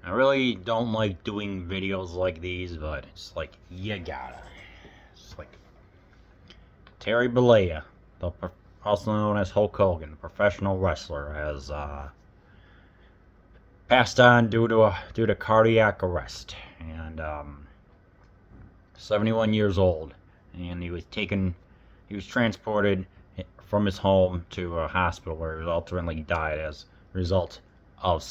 I really don't like doing videos like these, but it's like, you gotta. It's like Terry Bollea, also known as Hulk Hogan, the professional wrestler, has passed on due to cardiac arrest, and 71 years old, and he was transported from his home to a hospital where he ultimately died as a result of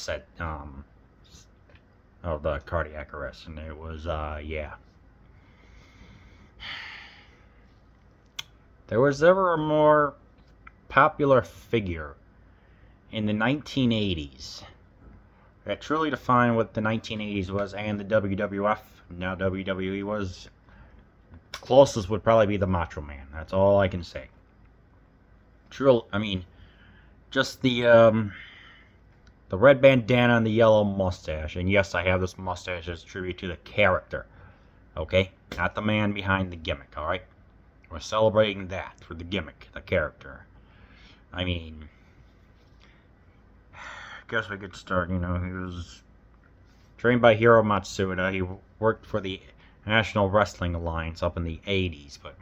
of the cardiac arrest, and it was yeah. There was ever a more popular figure in the 1980s that truly defined what the 1980s was and the WWF, now WWE, was. Closest would probably be the Macho Man. That's all I can say. True, I mean, just the red bandana and the yellow mustache. And yes, I have this mustache as a tribute to the character. Okay? Not the man behind the gimmick, alright? We're celebrating that for the gimmick, the character. I mean, I guess we could start, he was trained by Hiro Matsuda. He worked for the National Wrestling Alliance up in the 80s, but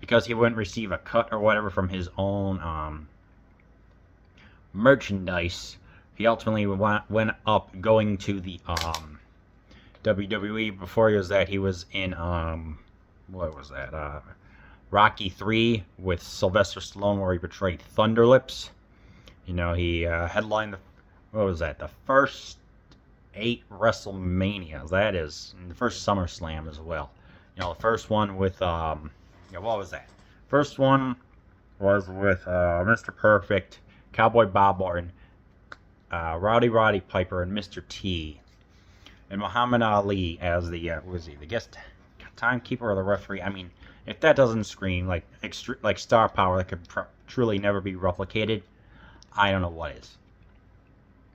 because he wouldn't receive a cut or whatever from his own merchandise, he ultimately went up going to the WWE. Before he was in what was that? Rocky 3 with Sylvester Stallone, where he portrayed Thunderlips. He headlined what was that? The first 8 WrestleManias. That is, and the first SummerSlam as well. The first one with what was that? First one was with Mr. Perfect, Cowboy Bob Orton, Roddy Piper, and Mr. T, and Muhammad Ali as the was he the guest timekeeper or the referee? I mean, if that doesn't scream like star power that could truly never be replicated, I don't know what is.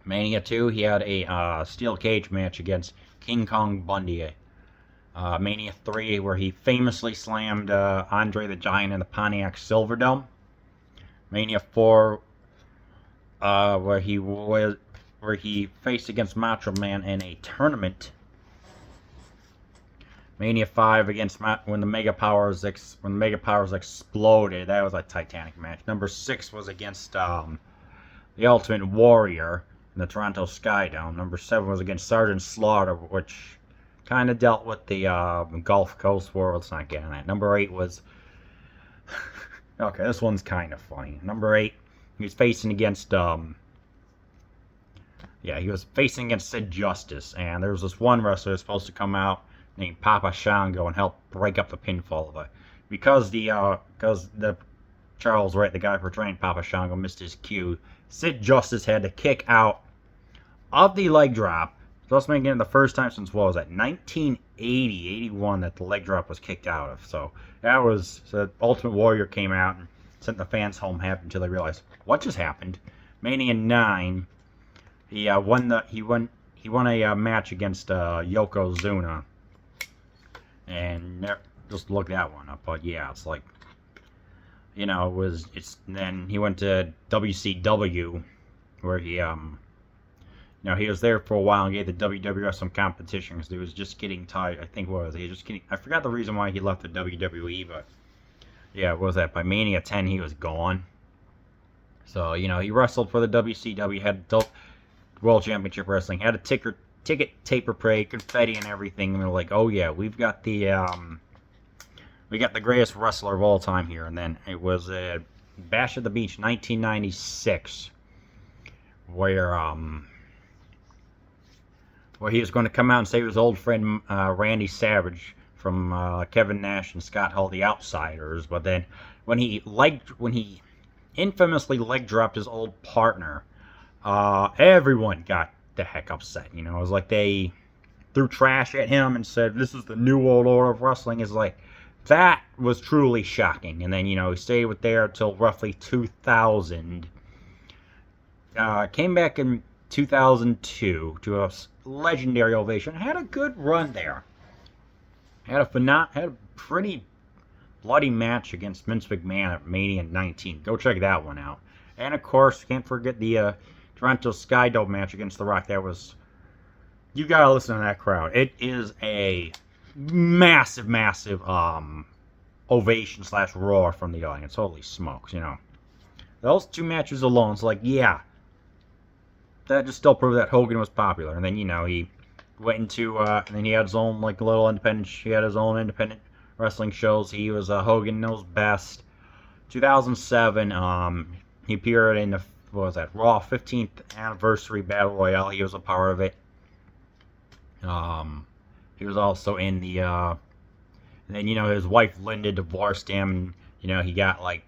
Mania 2, he had a steel cage match against King Kong Bundy. Mania 3, where he famously slammed Andre the Giant in the Pontiac Silverdome. Mania 4, where he faced against Macho Man in a tournament. Mania 5 against when the Mega Powers exploded. That was a Titanic match. Number 6 was against the Ultimate Warrior in the Toronto Skydome. Number 7 was against Sergeant Slaughter, which kind of dealt with the Gulf Coast War. Let's not get on that. Number 8 was okay. This one's kind of funny. Number 8, he was facing against Sid Justice, and there was this one wrestler that's supposed to come out named Papa Shango and help break up the pinfall. But because the Charles Wright, the guy portraying Papa Shango, missed his cue, Sid Justice had to kick out of the leg drop. Supposed to make it the first time since, what was that, 1980, 81 that the leg drop was kicked out of. So the Ultimate Warrior came out and sent the fans home happy until they realized what just happened. Mania 9, he won a match against Yokozuna, and just look that one up. But yeah, it's like, then he went to WCW, where he was there for a while and gave the WWF some competition because he was just getting tired. I think I forgot the reason why he left the WWE, but yeah, what was that? By Mania 10, he was gone. So, he wrestled for the WCW, had World Championship Wrestling, had a ticket taper parade, confetti and everything, and they're like, oh yeah, we got the greatest wrestler of all time here. And then it was Bash at the Beach 1996, where he was going to come out and save his old friend Randy Savage from Kevin Nash and Scott Hall, the Outsiders. But then when he infamously leg dropped his old partner, everyone got the heck upset. It was like they threw trash at him and said, "This is the new world order of wrestling." It's like, that was truly shocking. And then, he stayed with there until roughly 2000. Came back in 2002 to a legendary ovation. Had a good run there. Had a pretty bloody match against Vince McMahon at Mania 19. Go check that one out. And of course, can't forget the Toronto Skydome match against The Rock. That was You gotta listen to that crowd. It is a massive, massive ovation slash roar from the audience. Holy smokes, you know. Those two matches alone, it's like, yeah, that just still proved that Hogan was popular. And then, you know, he went into, and then he had his own, like, little independent, he had his own independent wrestling shows. He was Hogan Knows Best. 2007, he appeared in the, what was that, Raw 15th Anniversary Battle Royale. He was a part of it. He was also in the, and then, you know, his wife Linda divorced him, and, you know, he got, like,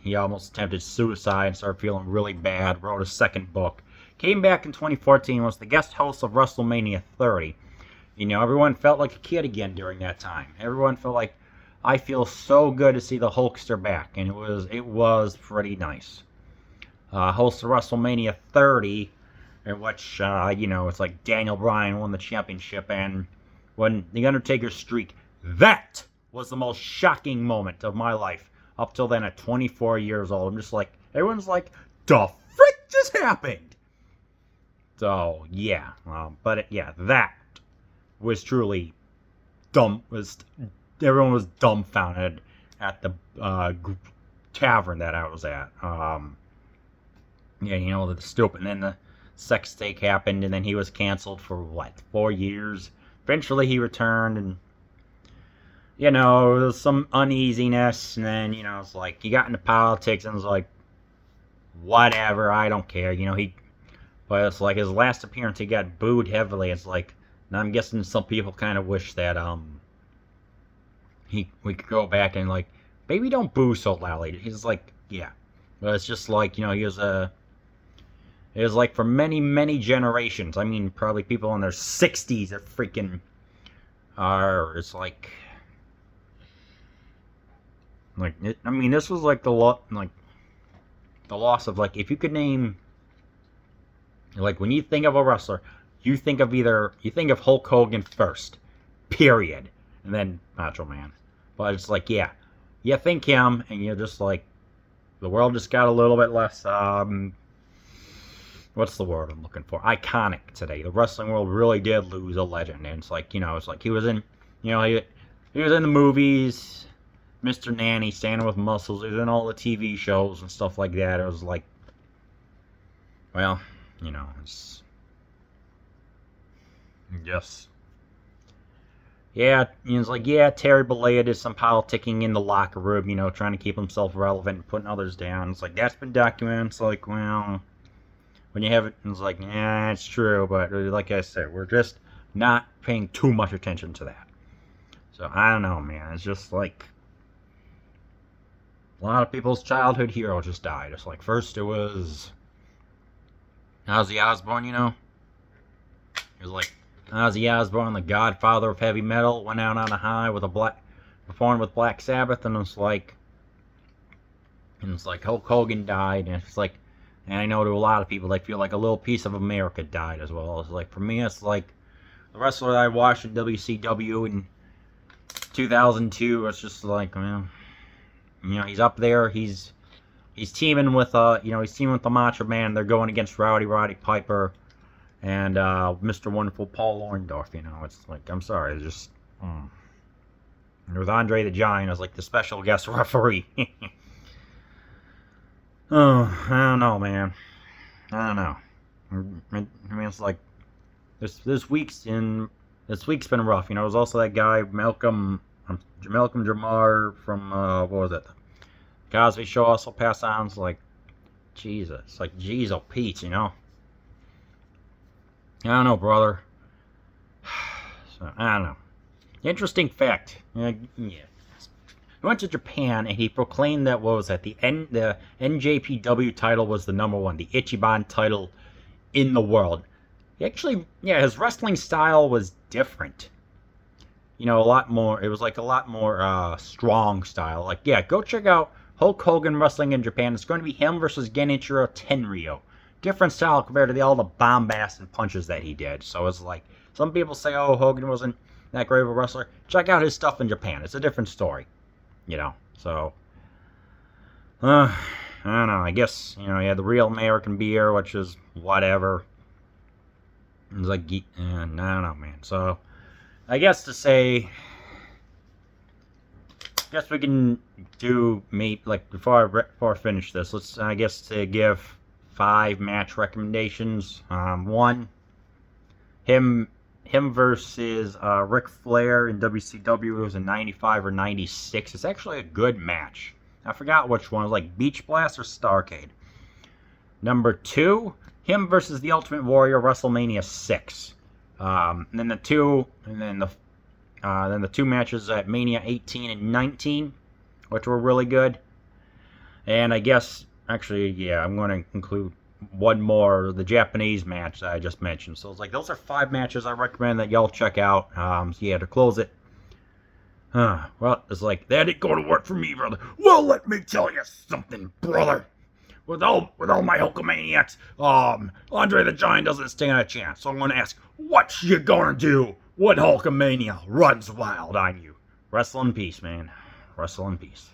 he almost attempted suicide and started feeling really bad, wrote a second book. Came back in 2014, was the guest host of WrestleMania 30. You know, everyone felt like a kid again during that time. Everyone felt like, I feel so good to see the Hulkster back, and it was pretty nice. Host of WrestleMania 30, in which, you know, it's like Daniel Bryan won the championship, and when The Undertaker's streak, that was the most shocking moment of my life. Up till then, at 24 years old, I'm just like, everyone's like, the frick just happened? So, yeah. Yeah, that was truly dumb. Everyone was dumbfounded at the tavern that I was at. Yeah, you know, the stupid. And then the sex tape happened, and then he was canceled for, 4 years? Eventually he returned, and, you know, there was some uneasiness, and then, you know, it's like, he got into politics, and was like, whatever, I don't care, you know, but it's like, his last appearance, he got booed heavily. It's like, and I'm guessing some people kind of wish that, we could go back and, like, maybe don't boo so loudly. He's like, yeah. But it's just like, you know, it was like for many, many generations. I mean, probably people in their 60s that freaking it's like, I mean, this was like the loss of, like, if you could name, like, when you think of a wrestler, you think of Hulk Hogan first, period, and then Macho Man. But it's like, yeah, you think him, and you're just like, the world just got a little bit less, what's the word I'm looking for? Iconic today. The wrestling world really did lose a legend, and it's like, you know, it's like he was in, you know, he was in the movies, Mr. Nanny, Standing with Muscles, he was in all the TV shows and stuff like that. It was like, well, you know, it's just, yeah, it's like, yeah, Terry Bollea did some politicking in the locker room, you know, trying to keep himself relevant and putting others down. It's like, that's been documented. It's like, well, when you have it, it's like, yeah, it's true, but like I said, we're just not paying too much attention to that. So, I don't know, man. It's just like, a lot of people's childhood hero just died. It's like, first it was Ozzy Osbourne, you know? It was like, Ozzy Osbourne, the godfather of heavy metal, went out on a high with performed with Black Sabbath, and it's like Hulk Hogan died, and it's like, and I know to a lot of people, they feel like a little piece of America died as well. It's like, for me, it's like, the wrestler that I watched in WCW in 2002, it's just like, well, you know, he's up there, he's teaming with, he's teaming with the Macho Man, they're going against Roddy Piper, and Mr. Wonderful Paul Orndorff, you know, it's like, I'm sorry, it's just, and with Andre the Giant as, like, the special guest referee. Oh, I don't know, man. I don't know. I mean, it's like, this week's been rough, you know. There's also that guy, Malcolm Jamar from, what was it? Cosby Show also passed on. It's like, Jesus. Like, jeez, oh, Pete, you know. I don't know, brother. So, I don't know. Interesting fact. Yeah. He went to Japan and he proclaimed that, what was that? The NJPW title was the number one, the Ichiban title in the world. He actually, yeah, his wrestling style was different. You know, a lot more. It was like a lot more strong style. Like, yeah, go check out Hulk Hogan wrestling in Japan. It's going to be him versus Genichiro Tenryo. Different style compared to all the bombast and punches that he did. So it's like, some people say, oh, Hogan wasn't that great of a wrestler. Check out his stuff in Japan. It's a different story. You know, so, I don't know, I guess, you know, he had the real American beer, which is whatever. It's like, I don't know, man. So, I guess to say, I guess we can do before I finish this. Let's I guess to give 5 match recommendations. One, him versus Ric Flair in WCW. It was in '95 or '96. It's actually a good match. I forgot which one. It was like Beach Blast or Starrcade. Number 2, him versus the Ultimate Warrior, WrestleMania 6. And then the two matches at Mania 18 and 19, which were really good. And I guess, actually, yeah, I'm going to include one more, the Japanese match that I just mentioned. So it's like, those are 5 matches I recommend that y'all check out. So yeah, to close it. Well, it's like, that ain't going to work for me, brother. Well, let me tell you something, brother. With all my Hulkamaniacs, Andre the Giant doesn't stand a chance. So I'm going to ask, what you gonna do when Hulkamania runs wild on you? Wrestle in peace, man. Wrestle in peace.